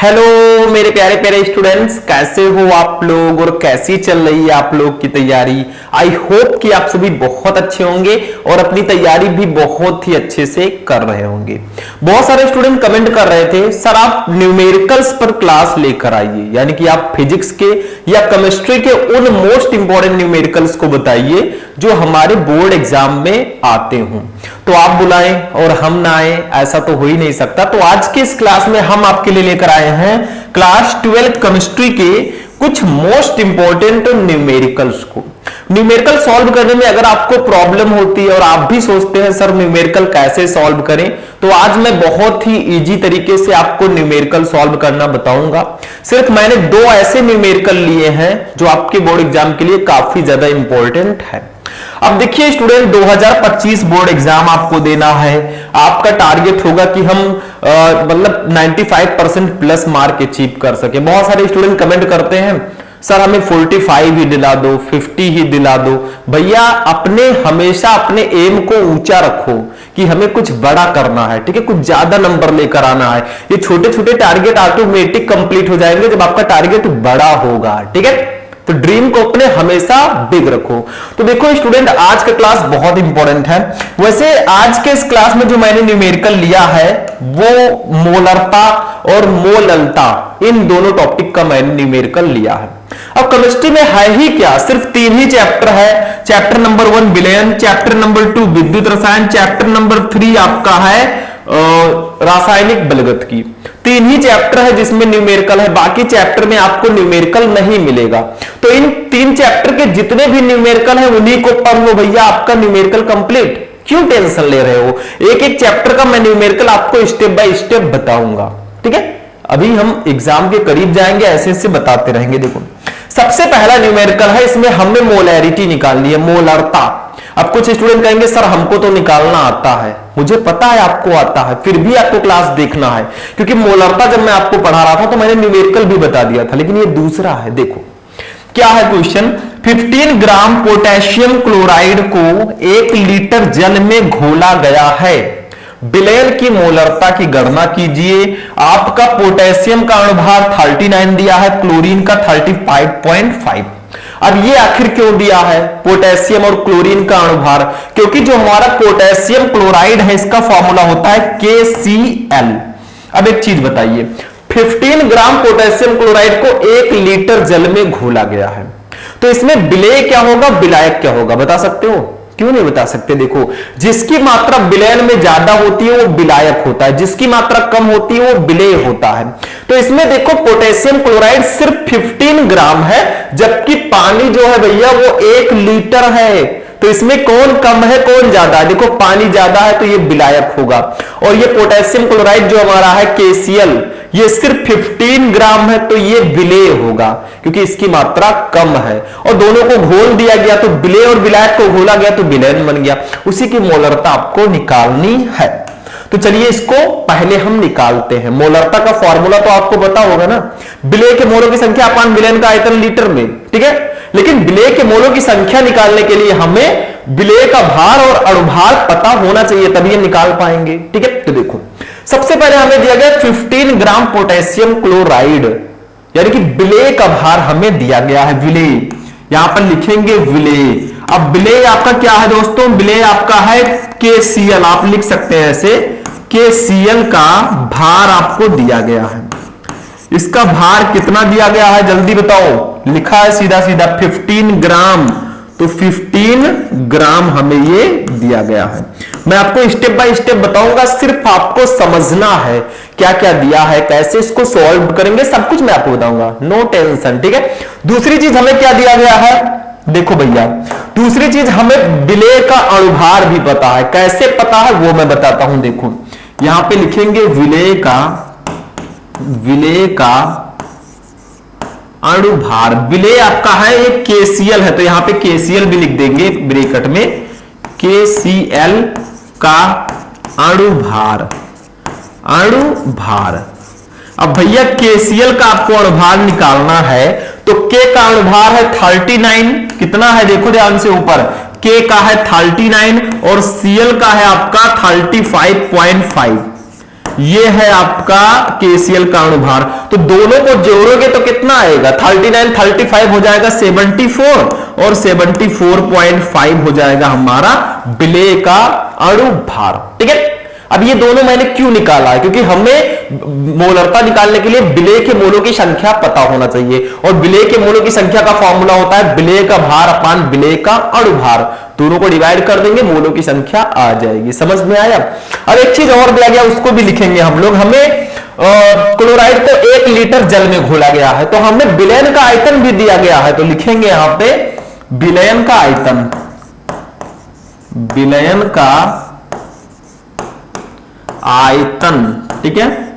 Hello मेरे प्यारे प्यारे स्टूडेंट्स, कैसे हो आप लोग और कैसी चल रही है आप लोग की तैयारी। आई होप कि आप सभी बहुत अच्छे होंगे और अपनी तैयारी भी बहुत ही अच्छे से कर रहे होंगे। बहुत सारे स्टूडेंट कमेंट कर रहे थे सर आप न्यूमेरिकल्स पर क्लास लेकर आइए, यानी कि आप फिजिक्स के या केमिस्ट्री के उन मोस्ट इंपॉर्टेंट न्यूमेरिकल्स को बताइए जो हमारे बोर्ड एग्जाम में आते हों। तो आप बुलाएं और हम ना आए, ऐसा तो हो ही नहीं सकता। तो आज के इस क्लास में हम आपके लिए लेकर आए हैं क्लास 12 केमिस्ट्री के कुछ मोस्ट इंपॉर्टेंट न्यूमेरिकल्स को। न्यूमेरिकल सॉल्व करने में अगर आपको प्रॉब्लम होती है और आप भी सोचते हैं सर न्यूमेरिकल कैसे सॉल्व करें, तो आज मैं बहुत ही इजी तरीके से आपको न्यूमेरिकल सॉल्व करना बताऊंगा। सिर्फ मैंने दो ऐसे न्यूमेरिकल लिए हैं जो आपके बोर्ड एग्जाम के लिए काफी ज्यादा इंपॉर्टेंट है। अब देखिए स्टूडेंट, 2025 बोर्ड एग्जाम आपको देना है। आपका टारगेट होगा कि हम मतलब 95% प्लस मार्क अचीव कर सके। बहुत सारे स्टूडेंट कमेंट करते हैं सर हमें 45 ही दिला दो, 50 ही दिला दो। भैया हमेशा अपने एम को ऊंचा रखो कि हमें कुछ बड़ा करना है, ठीक है, कुछ ज्यादा नंबर लेकर आना है। ये छोटे छोटे टारगेट ऑटोमेटिक कंप्लीट हो जाएंगे जब आपका टारगेट बड़ा होगा, ठीक है। तो ड्रीम को अपने हमेशा बिग रखो। तो देखो स्टूडेंट, आज का क्लास बहुत इंपॉर्टेंट है। वैसे आज के इस क्लास में जो मैंने न्यूमेरिकल लिया है वो मोलरता और मोललता, इन दोनों टॉपिक का मैंने न्यूमेरिकल लिया है। अब केमिस्ट्री में है ही क्या, सिर्फ 3 ही चैप्टर है। चैप्टर नंबर 1 विलयन, चैप्टर नंबर 2 विद्युत रसायन, चैप्टर नंबर 3 आपका है रासायनिक बलगत 3 ही चैप्टर है जिसमें न्यूमेरिकल है। बाकी चैप्टर में आपको न्यूमेरिकल नहीं मिलेगा। तो इन 3 चैप्टर के जितने भी न्यूमेरिकल है उन्हीं को पढ़ लो भैया, आपका न्यूमेरिकल कंप्लीट। क्यों टेंशन ले रहे हो, एक एक चैप्टर का मैं न्यूमेरिकल आपको स्टेप बाय स्टेप बताऊंगा, ठीक है। अभी हम एग्जाम के करीब जाएंगे, ऐसे ऐसे बताते रहेंगे। देखो सबसे पहला न्यूमेरिकल है, इसमें हमें मोलैरिटी निकालनी है, मोलरता। अब कुछ स्टूडेंट कहेंगे सर हमको तो निकालना आता है। मुझे पता है आपको आता है, फिर भी आपको क्लास देखना है, क्योंकि मोलरता जब मैं आपको पढ़ा रहा था तो मैंने न्यूमेरिकल भी बता दिया था, लेकिन ये दूसरा है। देखो क्या है क्वेश्चन, 15 ग्राम पोटेशियम क्लोराइड को 1 लीटर जल में घोला गया है। विलयन की मोलरता की गणना कीजिए। आपका पोटेशियम का अणुभार 39 दिया है, क्लोरीन का 35.5। अब ये आखिर क्यों दिया है पोटेशियम और क्लोरीन का अणुभार, क्योंकि जो हमारा पोटेशियम क्लोराइड है इसका फॉर्मूला होता है KCl। अब एक चीज बताइए, 15 ग्राम पोटेशियम क्लोराइड को 1 लीटर जल में घोला गया है, तो इसमें विलेय क्या होगा, विलायक क्या होगा, बता सकते हो? क्यों नहीं बता सकते? देखो जिसकी मात्रा विलयन में ज्यादा होती है वो विलायक होता है, जिसकी मात्रा कम होती है वो विलेय होता है। तो इसमें देखो पोटेशियम क्लोराइड सिर्फ 15 ग्राम है, जबकि पानी जो है भैया वो 1 लीटर है। तो इसमें कौन कम है कौन ज्यादा है? देखो पानी ज्यादा है तो ये विलायक होगा, और ये पोटेशियम क्लोराइड जो हमारा है KCl, ये सिर्फ 15 ग्राम है तो ये विलेय होगा, क्योंकि इसकी मात्रा कम है। और दोनों को घोल दिया गया तो विलेय और विलायक को घोला गया तो विलयन बन गया। उसी की मोलरता आपको निकालनी है। तो चलिए इसको पहले हम निकालते हैं। मोलरता का फॉर्मूला तो आपको पता होगा ना, विलेय के मोलों की संख्या अपान विलयन का आयतन लीटर में, ठीक है। लेकिन विलेय के मोलों की संख्या निकालने के लिए हमें विलेय का भार और अणुभार पता होना चाहिए, तभी ये निकाल पाएंगे, ठीक है। तो देखो सबसे पहले हमें दिया गया 15 ग्राम पोटेशियम क्लोराइड, यानी कि विलेय का भार हमें दिया गया है। विलेय यहां पर लिखेंगे विलेय। अब विलेय आपका क्या है दोस्तों, विलेय आपका है KCl, आप लिख सकते हैं ऐसे, KCl का भार आपको दिया गया है। इसका भार कितना दिया गया है जल्दी बताओ, लिखा है सीधा सीधा 15 ग्राम, तो 15 ग्राम हमें ये दिया गया है। मैं आपको स्टेप बाय स्टेप बताऊंगा, सिर्फ आपको समझना है क्या क्या दिया है, कैसे इसको सॉल्व करेंगे, सब कुछ मैं आपको बताऊंगा, नो टेंशन, ठीक है। दूसरी चीज हमें क्या दिया गया है, देखो भैया दूसरी चीज हमें विलेय का अणुभार भी पता है। कैसे पता है वो मैं बताता हूं। देखो यहां पे लिखेंगे विलेय का अणुभार। विलेय आपका है एक KCl है, तो यहां पे KCl भी लिख देंगे ब्रैकेट में, KCl का अणुभार। अब भैया KCl का आपको अणुभार निकालना है, तो K का अणुभार है 39, कितना है देखो ध्यान से ऊपर, K का है 39 और Cl का है आपका 35.5। ये है आपका KCl का अणुभार। तो दोनों को जोड़ोगे तो कितना आएगा, 39 35 हो जाएगा 74 और 74.5 हो जाएगा हमारा विलेय का अणुभार। ठीक है, अब ये दोनों मैंने क्यों निकाला है, क्योंकि हमें मोलरता निकालने के लिए विलेय के मोलों की संख्या पता होना चाहिए, और विलेय के मोलों की संख्या का फॉर्मूला होता है विलेय का भार अपान विलेय का अणुभार। दोनों को डिवाइड कर देंगे, मोलों की संख्या आ जाएगी। समझ में आया। अब एक चीज और दिया गया, उसको भी लिखेंगे हम लोग। हमें क्लोराइड को 1 लीटर जल में घोला गया है, तो हमें विलयन का आयतन भी दिया गया है, तो लिखेंगे यहां पे विलयन का आयतन, विलयन का आयतन। ठीक है,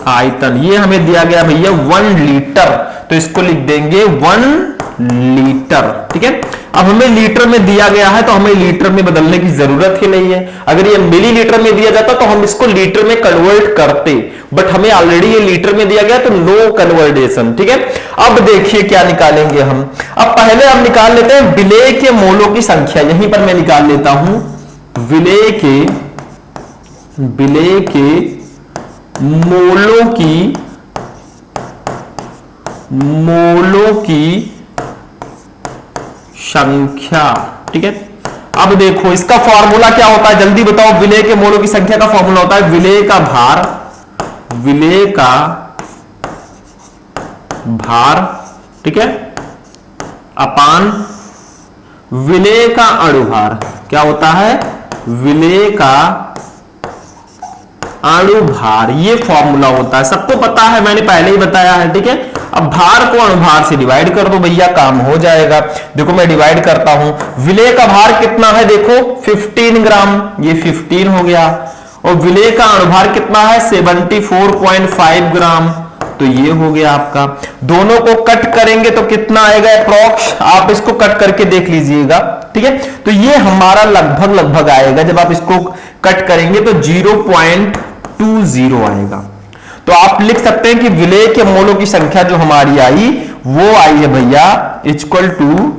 आयतन ये हमें दिया गया भैया 1 लीटर, तो इसको लिख देंगे 1 लीटर। ठीक है, अब हमें लीटर में दिया गया है तो हमें लीटर में बदलने की जरूरत ही नहीं है। अगर ये मिलीलीटर में दिया जाता तो हम इसको लीटर में कन्वर्ट करते, बट हमें ऑलरेडी ये लीटर में दिया गया तो नो कन्वर्टेशन। ठीक है, अब देखिए क्या निकालेंगे हम। अब पहले हम निकाल लेते हैं विलेय के मोलों की संख्या। यहीं पर मैं निकाल लेता हूं विलेय के मोलों की संख्या। ठीक है, अब देखो इसका फॉर्मूला क्या होता है, जल्दी बताओ। विलेय के मोलों की संख्या का फॉर्मूला होता है विलेय का भार, ठीक है, अपान विलेय का अणुभार। क्या होता है, विलेय का अणुभार, ये फॉर्मूला होता है, सबको पता है, मैंने पहले ही बताया है। ठीक है, अब भार को अणुभार से डिवाइड कर दो भैया, काम हो जाएगा। देखो मैं डिवाइड करता हूं, विलेय का भार कितना है, देखो 15 ग्राम, ये 15 हो गया, और विलेय का अणुभार कितना है 74.5 ग्राम, तो ये हो गया आपका। दोनों को कट करेंगे तो कितना आएगा अप्रॉक्स, आप इसको कट करके देख लीजिएगा। ठीक है, तो ये हमारा लगभग आएगा, जब आप इसको कट करेंगे तो 0.20 आएगा। तो आप लिख सकते हैं कि विलेय के मोलों की संख्या जो हमारी आई वो आई है भैया इक्वल टू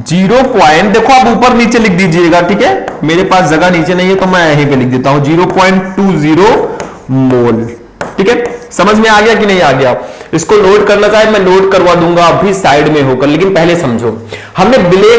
0. देखो आप ऊपर नीचे लिख दीजिएगा। ठीक है, मेरे पास जगह नीचे नहीं है तो मैं यहीं पे लिख देता हूं 0.20 मोल। ठीक है, समझ में आ गया कि नहीं आ गया। इसको लोड करना चाहे मैं लोड करवा दूंगा अभी साइड में होकर, लेकिन पहले समझो। हमने विलेय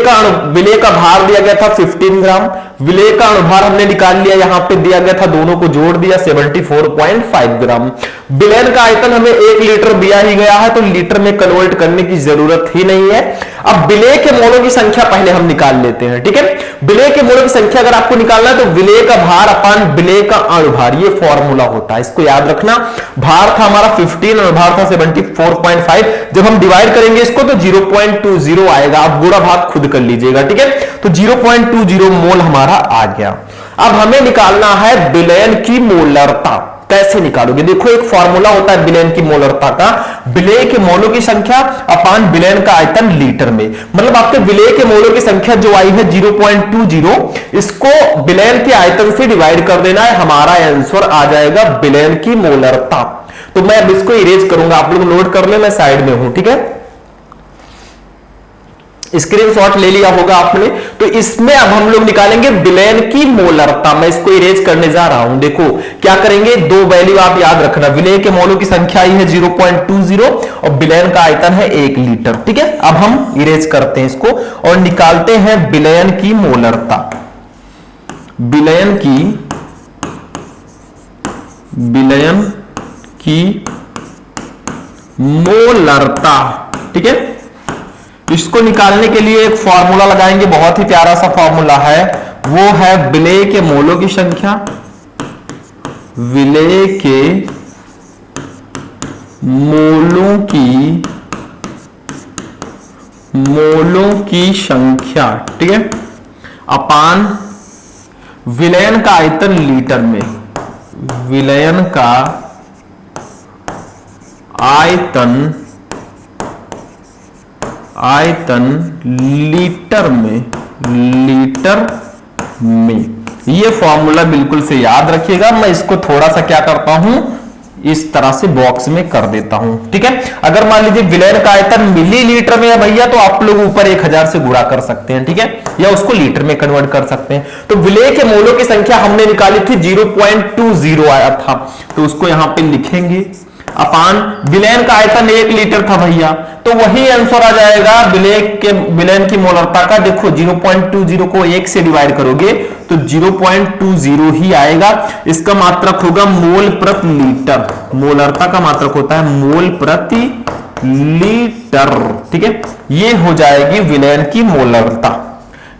का भार दिया गया था 15 ग्राम, विलेय का अणुभार हमने निकाल लिया, यहां पे दिया गया था, दोनों को जोड़ दिया 74.5 ग्राम। विलयन का आयतन हमें 1 लीटर दिया ही गया है, तो लीटर में कन्वर्ट करने की जरूरत ही नहीं है। अब विलेय के मोलों की संख्या पहले हम निकाल लेते हैं। ठीक है, विलेय के मोलों की संख्या अगर आपको निकालना है तो विलेय का भार अपान विलेय का अणुभार, ये फॉर्मूला होता है, इसको याद रखना। भार था हमारा 15, अणुभार था 74.5, जब हम डिवाइड करेंगे इसको तो 0.20 आएगा। आप गुणा भाग खुद कर लीजिएगा। ठीक है, तो 0.20 मोल हमारा आ गया। अब हमें निकालना है विलयन की मोलरता। कैसे निकालोगे, देखो एक फॉर्मूला होता है विलयन की मोलरता का, विलेय के मोलों की संख्या अपान विलयन का आयतन लीटर में। मतलब आपके विलेय के मोलों की संख्या जो आई है 0.20, इसको विलयन के आयतन से डिवाइड कर देना है, हमारा आंसर आ जाएगा विलयन की मोलरता। तो मैं अब इसको इरेज करूंगा, आप लोग नोट कर ले, मैं साइड में हूं। ठीक है, स्क्रीनशॉट ले लिया होगा आपने। तो इसमें अब हम लोग निकालेंगे विलयन की मोलरता। मैं इसको इरेज करने जा रहा हूं। देखो क्या करेंगे, दो वैल्यू आप याद रखना, विलय के मोलों की संख्या आई है 0.20 और विलयन का आयतन है 1 लीटर। ठीक है, अब हम इरेज करते हैं इसको और निकालते हैं विलयन की मोलरता। विलयन की मोलरता। ठीक है, इसको निकालने के लिए एक फॉर्मूला लगाएंगे, बहुत ही प्यारा सा फॉर्मूला है, वो है विलेय के मोलों की संख्या, विलेय के मोलों की संख्या, ठीक है, अपान विलयन का आयतन लीटर में। विलयन का आयतन लीटर में। ये फॉर्मूला बिल्कुल से याद रखिएगा। मैं इसको थोड़ा सा क्या करता हूं, इस तरह से बॉक्स में कर देता हूं, ठीक है। अगर मान लीजिए विलेन का आयतन मिलीलीटर में है भैया, तो आप लोग ऊपर 1000 से गुणा कर सकते हैं, ठीक है, या उसको लीटर में कन्वर्ट कर सकते हैं। तो विलेय के मोलों की संख्या हमने निकाली थी 0.20 आया था, तो उसको यहां पे लिखेंगे अपान विलेन का आयतन 1 लीटर था भैया, तो वही आंसर आ जाएगा विलेन की मोलरता का। देखो 0.20 को 1 से डिवाइड करोगे तो 0.20 ही आएगा। इसका मात्रक होगा मोल प्रति लीटर, मोलरता का मात्रक होता है मोल प्रति लीटर, ठीक है। ये हो जाएगी विलेन की मोलरता।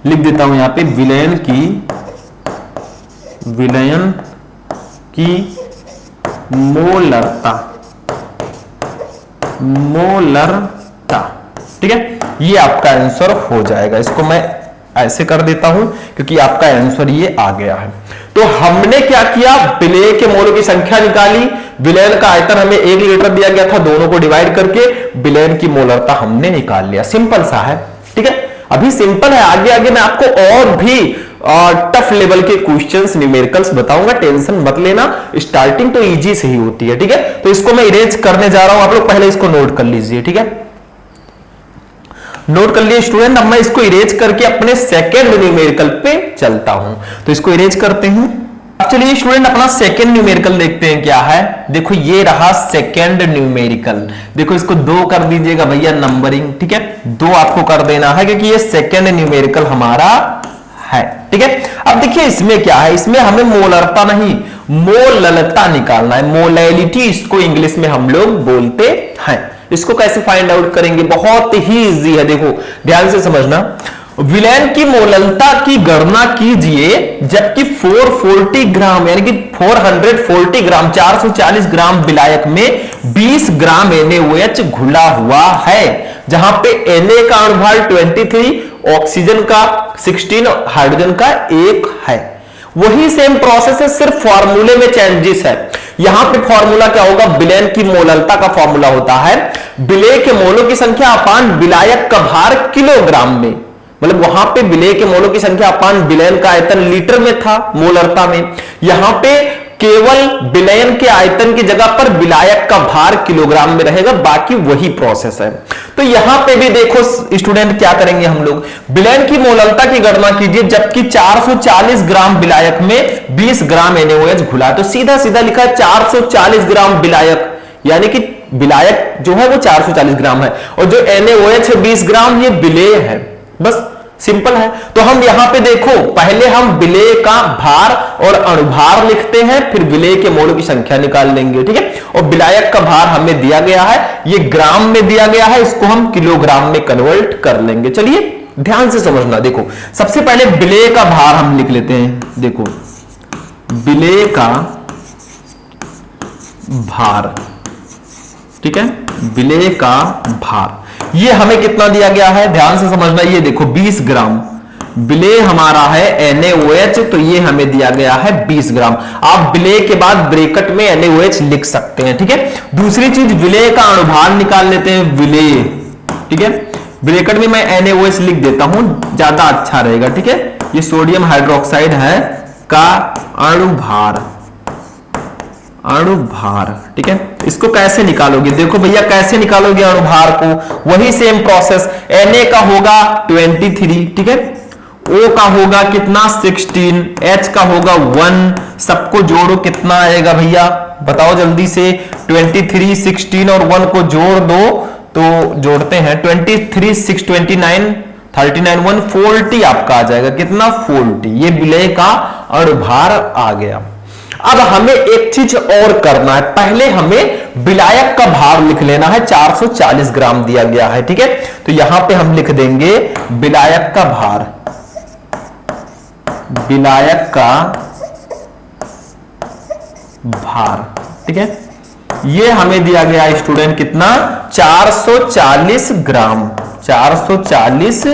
लिख देता हूं यहां पे विलेन की मोलरता, ठीक है। ये आपका आंसर हो जाएगा। इसको मैं ऐसे कर देता हूं क्योंकि आपका आंसर ये आ गया है। तो हमने क्या किया, विलेय के मोलों की संख्या निकाली, विलेन का आयतन हमें 1 लीटर दिया गया था, दोनों को डिवाइड करके विलेन की मोलरता हमने निकाल लिया। सिंपल सा है, ठीक है। अभी सिंपल है, आगे आगे मैं आपको और भी टफ लेवल के क्वेश्चंस न्यूमेरिकल्स बताऊंगा, टेंशन मत लेना। स्टार्टिंग तो इजी से ही होती है, ठीक है। तो इसको मैं इरेज करने जा रहा हूं, आप लोग पहले इसको नोट कर लीजिए, ठीक है। नोट कर लिए स्टूडेंट। अब मैं इसको इरेज करके अपने सेकेंड न्यूमेरिकल पे चलता हूं, तो इसको इरेज करते हैं। अब चलिए स्टूडेंट अपना सेकेंड न्यूमेरिकल देखते हैं क्या है। देखो ये रहा सेकेंड न्यूमेरिकल, देखो इसको 2 कर दीजिएगा भैया नंबरिंग, ठीक है, 2 आपको कर देना है क्योंकि ये सेकेंड न्यूमेरिकल हमारा है, ठीक है। अब देखिए इसमें क्या है, इसमें हमें मोलरता नहीं मोललता निकालना है, मोलैलिटी इसको इंग्लिश में हम लोग बोलते हैं। इसको कैसे फाइंड आउट करेंगे, बहुत ही इजी है, देखो ध्यान से समझना। विलेन की मोललता की गणना कीजिए जबकि 440 ग्राम यानी कि 440 ग्राम 440 ग्राम विलायक में 20 ग्राम NaOH घुला हुआ है, जहां पे Na का अणुभार 23, ऑक्सीजन का 16, हाइड्रोजन का 1 है। वही सेम प्रोसेस है, सिर्फ फॉर्मूले में चेंजेस है। यहां पे फॉर्मूला क्या होगा, विलेन की मोललता का फॉर्मूला होता है विलेय के मोलों की संख्या अपान विलायक का भार किलोग्राम में, मतलब वहां पे विलेय के मोलों की संख्या अपान विलेन का आयतन लीटर में था मोलरता में, यहां पे केवल विलेन के आयतन की जगह पर विलायक का भार किलोग्राम में रहेगा, बाकी वही प्रोसेस है। तो यहां पे भी देखो स्टूडेंट क्या करेंगे हम लोग, विलेन की मोललता की गणना कीजिए जबकि 440 ग्राम विलायक में 20 ग्राम NaOH घुला, तो सीधा सीधा लिखा है 440 ग्राम विलायक, यानी कि विलायक जो है वो 440 ग्राम है और जो NaOH है 20 ग्राम, ये विलेय है, बस सिंपल है। तो हम यहां पे देखो पहले हम विलेय का भार और अणुभार लिखते हैं, फिर विलेय के मोलों की संख्या निकाल लेंगे, ठीक है। और विलायक का भार हमें दिया गया है, ये ग्राम में दिया गया है, इसको हम किलोग्राम में कन्वर्ट कर लेंगे। चलिए ध्यान से समझना, देखो सबसे पहले विलेय का भार हम लिख लेते हैं। देखो विलेय का भार, ठीक है, विलेय का भार ये हमें कितना दिया गया है, ध्यान से समझना। ये देखो 20 ग्राम विलेय हमारा है NaOH, तो ये हमें दिया गया है 20 ग्राम। आप विलेय के बाद ब्रैकेट में NaOH लिख सकते हैं, ठीक है। दूसरी चीज विलेय का अणुभार निकाल लेते हैं, विलेय, ठीक है, ब्रैकेट में मैं NaOH लिख देता हूं, ज्यादा अच्छा रहेगा, ठीक है। ये सोडियम हाइड्रोक्साइड है का अणुभार, ठीक है। इसको कैसे निकालोगे, देखो भैया कैसे निकालोगे अणुभार को, वही सेम प्रोसेस। Na का होगा 23, ठीक है, O का होगा कितना 16, H का होगा 1, सबको जोड़ो कितना आएगा भैया बताओ जल्दी से, 23, 16 और 1 को जोड़ दो, तो जोड़ते हैं 23, 6, 29, 39, 1 40 आपका आ जाएगा, कितना 40, ये विलेय का अणुभार आ गया। अब हमें एक चीज और करना है, पहले हमें विलायक का भार लिख लेना है, 440 ग्राम दिया गया है, ठीक है। तो यहां पे हम लिख देंगे विलायक का भार, विलायक का भार, ठीक है। ये हमें दिया गया है स्टूडेंट कितना, 440 ग्राम, 440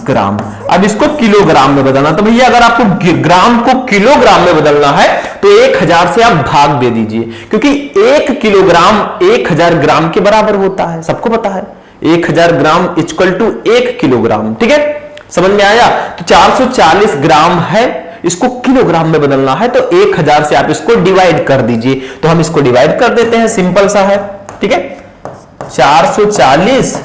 ग्राम। अब इसको किलोग्राम में बदलना, तो भैया अगर आपको ग्राम को किलोग्राम में बदलना है तो 1000 से आप भाग दे दीजिए, क्योंकि 1 किलोग्राम 1000 ग्राम के बराबर होता है, सबको पता है 1000 ग्राम इक्वल टू 1 किलोग्राम, ठीक है, समझ में आया। तो 440 ग्राम है, इसको किलोग्राम में बदलना है तो 1000 से आप इसको डिवाइड कर दीजिए। तो हम इसको डिवाइड कर देते हैं, सिंपल सा है, ठीक है। 440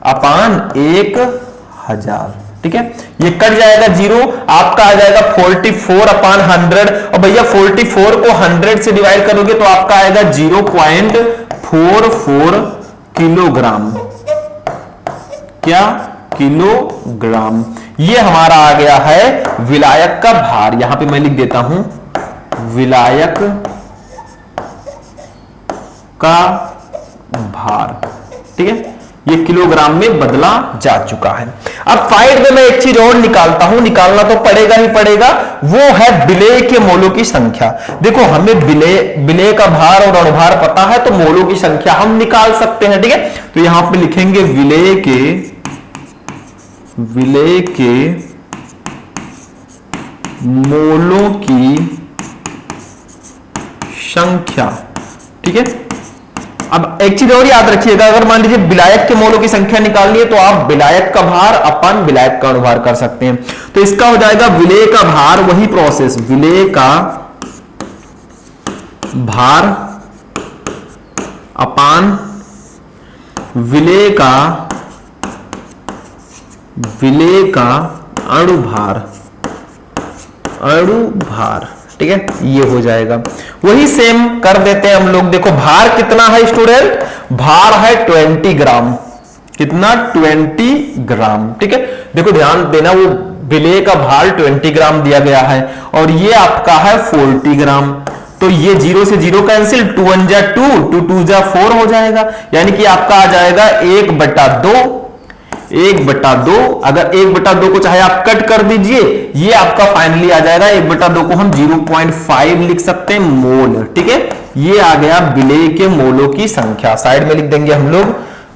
अपान 1000, ठीक है। ये कट जाएगा जीरो, आपका आ जाएगा 44 अपान 100। और भैया 44 को 100 से डिवाइड करोगे तो आपका आएगा 0.44 किलोग्राम। क्या? किलोग्राम। ये हमारा आ गया है विलायक का भार। यहां पे मैं लिख देता हूं विलायक का भार, ठीक है। ये किलोग्राम में बदला जा चुका है। अब फाइड में मैं एक चीज और निकालता हूं, निकालना तो पड़ेगा ही पड़ेगा, वो है विलेय के मोलों की संख्या। देखो हमें विलेय का भार और अणुभार पता है तो मोलों की संख्या हम निकाल सकते हैं, ठीक है। तो यहां पे लिखेंगे विलेय के मोलों की संख्या, ठीक है। अब एक चीज और याद रखिएगा, अगर मान लीजिए विलायक के मोलों की संख्या निकालनी है तो आप विलायक का भार अपन विलायक का अणुभार कर सकते हैं। तो इसका हो जाएगा विलेय का भार, वही प्रोसेस, विलेय का भार अपान विलेय का अणुभार, ठीक है। ये हो जाएगा, वही सेम कर देते हैं हम लोग। देखो भार कितना है स्टूडेंट? भार है 20 ग्राम। कितना? 20 ग्राम, ठीक है। देखो ध्यान देना, वो विलेय का भार 20 ग्राम दिया गया है और ये आपका है 40 ग्राम। तो ये 0 से 0 कैंसिल, 2 1 जा 2, 2 2 जा 4 हो जाएगा, यानी कि आपका आ जाएगा 1/2। अगर 1/2 को चाहे आप कट कर दीजिए, ये आपका फाइनली आ जाएगा 1/2 को हम 0.5 लिख सकते हैं मोल, ठीक है। ये आ गया विलेय के मोलों की संख्या। साइड में लिख देंगे हम लोग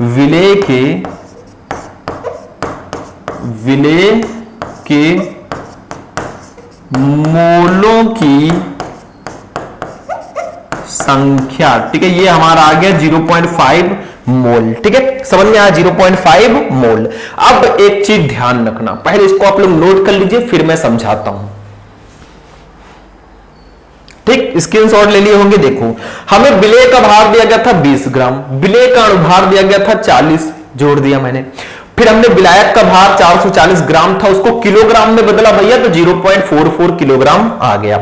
विलेय के मोलों की संख्या, ठीक है। ये हमारा आ गया 0.5 मोल, ठीक है। समझ में आया? 0.5 मोल। अब एक चीज ध्यान रखना, पहले इसको आप लोग नोट कर लीजिए, फिर मैं समझाता हूं, ठीक। स्क्रीनशॉट ले लिए होंगे। देखो हमें विलेय का भार दिया गया था 20 ग्राम, विलेय का अणुभार दिया गया था 40, जोड़ दिया मैंने। फिर हमने विलायक का भार 440 ग्राम था, उसको किलोग्राम में बदला भैया तो 0.44 किलोग्राम आ गया।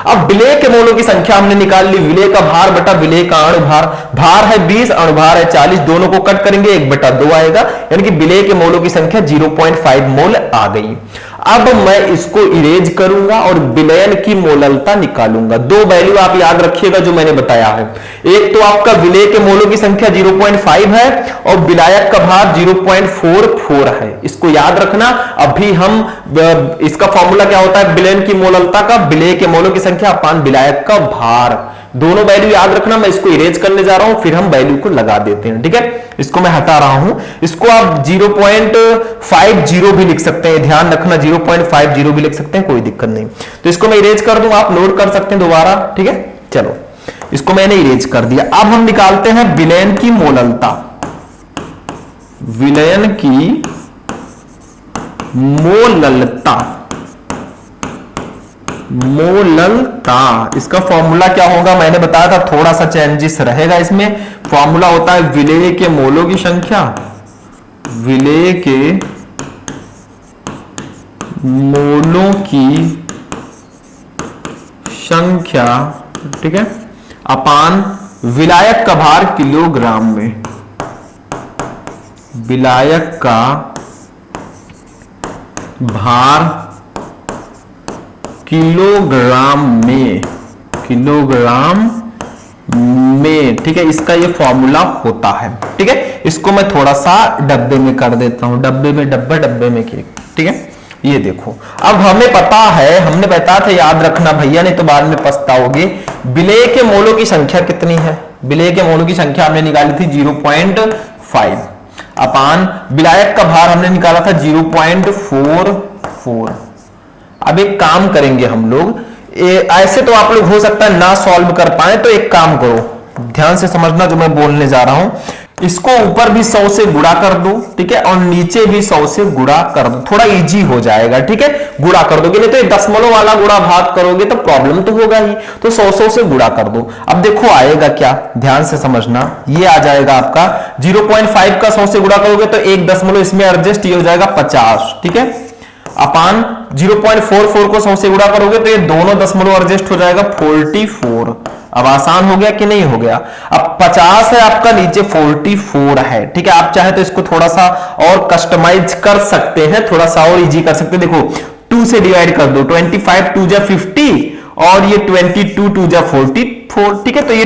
अब विलेय के मोलों की संख्या हमने निकाल ली, विलेय का भार बटा विलेय का अणुभार। भार है 20, अणुभार है 40, दोनों को कट करेंगे 1/2 आएगा, यानी कि विलेय के मोलों की संख्या 0.5 मोल आ गई। अब मैं इसको इरेज करूंगा और विलयन की मोललता निकालूंगा। दो वैल्यू आप याद रखिएगा जो मैंने बताया है, एक तो आपका विलेय के मोलों की संख्या 0.5 है और विलायक का भार 0.44 है। इसको याद रखना। अभी हम इसका फॉर्मूला क्या होता है विलयन की मोललता का? विलेय के मोलों की संख्या अपान विलायक का भार। दोनों वैल्यू याद रखना। मैं इसको इरेज करने जा रहा हूं, फिर हम वैल्यू को लगा देते हैं, ठीक है। इसको मैं हटा रहा हूं, इसको आप 0.50 भी लिख सकते हैं, ध्यान रखना 0.50 भी लिख सकते हैं, कोई दिक्कत नहीं। तो इसको मैं इरेज कर दूं, आप नोट कर सकते हैं दोबारा, ठीक है। चलो इसको मैंने इरेज कर दिया। अब हम निकालते हैं विलयन की मोललता। विलयन की मोललता, इसका फॉर्मूला क्या होगा मैंने बताया था, थोड़ा सा चेंजेस रहेगा इसमें। फॉर्मूला होता है विलेय के मोलों की संख्या, विलेय के मोलों की संख्या, ठीक है, अपान विलायक का भार किलोग्राम में। विलायक का भार किलोग्राम में, ठीक है। इसका ये फॉर्मूला होता है, ठीक है। इसको मैं थोड़ा सा डब्बे में कर देता हूं, डब्बे में केक, ठीक है। ये देखो अब हमें पता है, हमने बताया था, याद रखना भैया नहीं तो बाद में पछताओगे। विलेय के मोलों की संख्या कितनी है? विलेय के मोलों की संख्या हमने निकाली थी 0.5 अपान विलायक का भार हमने निकाला था 0.44। अब एक काम करेंगे हम लोग, ऐसे तो आप लोग हो सकता है ना सॉल्व कर पाए, तो एक काम करो, ध्यान से समझना जो मैं बोलने जा रहा हूं। इसको ऊपर भी 100 से गुणा कर दो, ठीक है, और नीचे भी 100 से गुणा कर दो, थोड़ा इजी हो जाएगा, ठीक है, गुणा कर दोगे, नहीं तो ये दशमलव वाला गुणा भाग करोगे तो प्रॉब्लम तो होगा ही, तो 100 से गुणा कर दो। अब देखो आएगा क्या, ध्यान से समझना, ये आ जाएगा आपका 0.5 का 100 से गुणा करोगे तो एक दशमलव इसमें एडजस्ट, ये हो जाएगा 50, ठीक है, अपान 0.44 को 100 से गुणा करोगे तो ये दोनों दशमलव एडजस्ट हो जाएगा 44। अब आसान हो गया कि नहीं हो गया? अब 50 है आपका, नीचे 44 है, ठीक है। आप चाहे तो इसको थोड़ा सा और कस्टमाइज कर सकते हैं, थोड़ा सा और इजी कर सकते हैं। देखो 2 से डिवाइड कर दो, 25 2 जा 50 और ये 22 2 जा 44, ठीक है, तो ये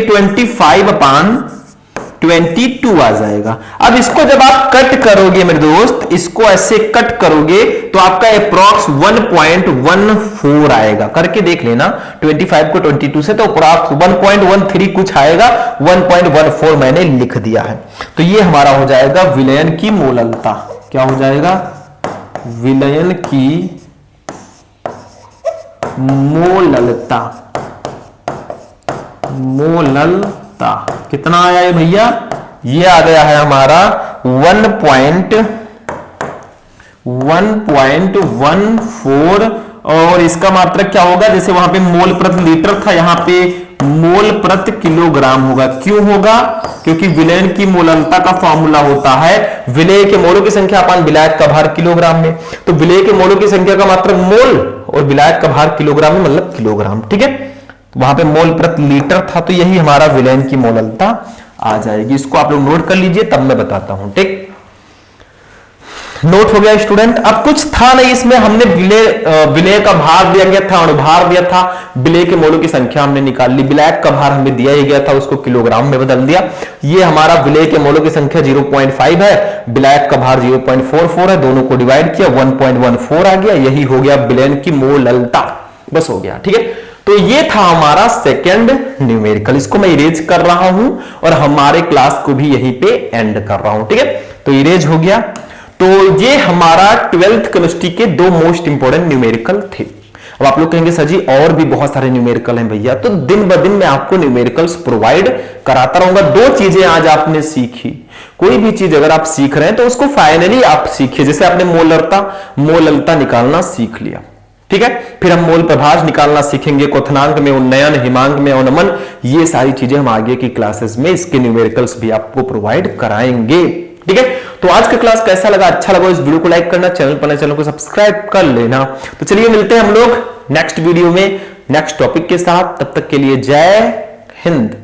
25/22 आ जाएगा। अब इसको जब आप कट करोगे मेरे दोस्त, इसको ऐसे कट करोगे तो आपका अप्रॉक्स 1.14 आएगा, करके देख लेना। 25 को 22 से तो अप्रॉक्स 1.13 कुछ आएगा, 1.14 मैंने लिख दिया है। तो ये हमारा हो जाएगा विलयन की मोललता। क्या हो जाएगा? विलयन की मोललता। मोललता कितना आया है भैया? ये आ गया है हमारा 1.14 और इसका मात्रक क्या होगा? जैसे वहां पे मोल प्रति लीटर था, यहां पे मोल प्रति किलोग्राम होगा। क्यों होगा? क्योंकि विलयन की मोललता का फॉर्मूला होता है विलेय के मोलों की संख्या अपान विलायक का भार किलोग्राम में। तो विलेय के मोलों की संख्या का मात्रक मोल और विलायक का भार किलोग्राम में, मतलब किलोग्राम, ठीक है। तो वहां पे मोल प्रति लीटर था, तो यही हमारा विलयन की मोललता आ जाएगी। इसको आप लोग नोट कर लीजिए, तब मैं बताता हूं, ठीक। नोट हो गया स्टूडेंट? अब कुछ था नहीं इसमें, हमने विलेय का भार दिया गया था, अणुभार दिया था, विलेय के मोलों की संख्या हमने निकाल ली, विलायक का भार हमें दिया ही गया था, उसको किलोग्राम में बदल दिया। ये हमारा विलेय के मोलों की संख्या 0.5 है, विलायक का भार 0.44 है, दोनों को डिवाइड किया 1.14 आ गया। यही हो गया विलयन की मोललता, बस हो गया, ठीक है। तो ये था हमारा सेकंड न्यूमेरिकल, इसको मैं इरेज कर रहा हूं और हमारे क्लास को भी यहीं पे एंड कर रहा हूं, ठीक है। तो इरेज हो गया। तो ये हमारा 12th केमिस्ट्री के 2 मोस्ट इंपोर्टेंट न्यूमेरिकल थे। अब आप लोग कहेंगे सर जी और भी बहुत सारे न्यूमेरिकल हैं भैया, तो दिन ब दिन मैं आपको न्यूमेरिकल्स प्रोवाइड कराता रहूंगा। 2 चीजें आज आपने सीखी, कोई भी चीज अगर आप सीख रहे हैं तो उसको फाइनली आप सीखिए। जैसे आपने मोललता निकालना सीख लिया, ठीक है, फिर हम मोल प्रभाज निकालना सीखेंगे, क्वथनांक में उन्नयन, हिमांक में अवनमन, ये सारी चीजें हम आगे की क्लासेस में इसके न्यूमेरिकल्स भी आपको प्रोवाइड कराएंगे, ठीक है। तो आज का क्लास कैसा लगा? अच्छा लगा इस वीडियो को लाइक करना, चैनल को सब्सक्राइब कर लेना। तो चलिए मिलते हैं हम लोग नेक्स्ट वीडियो में नेक्स्ट टॉपिक के साथ, तब तक के लिए जय हिंद।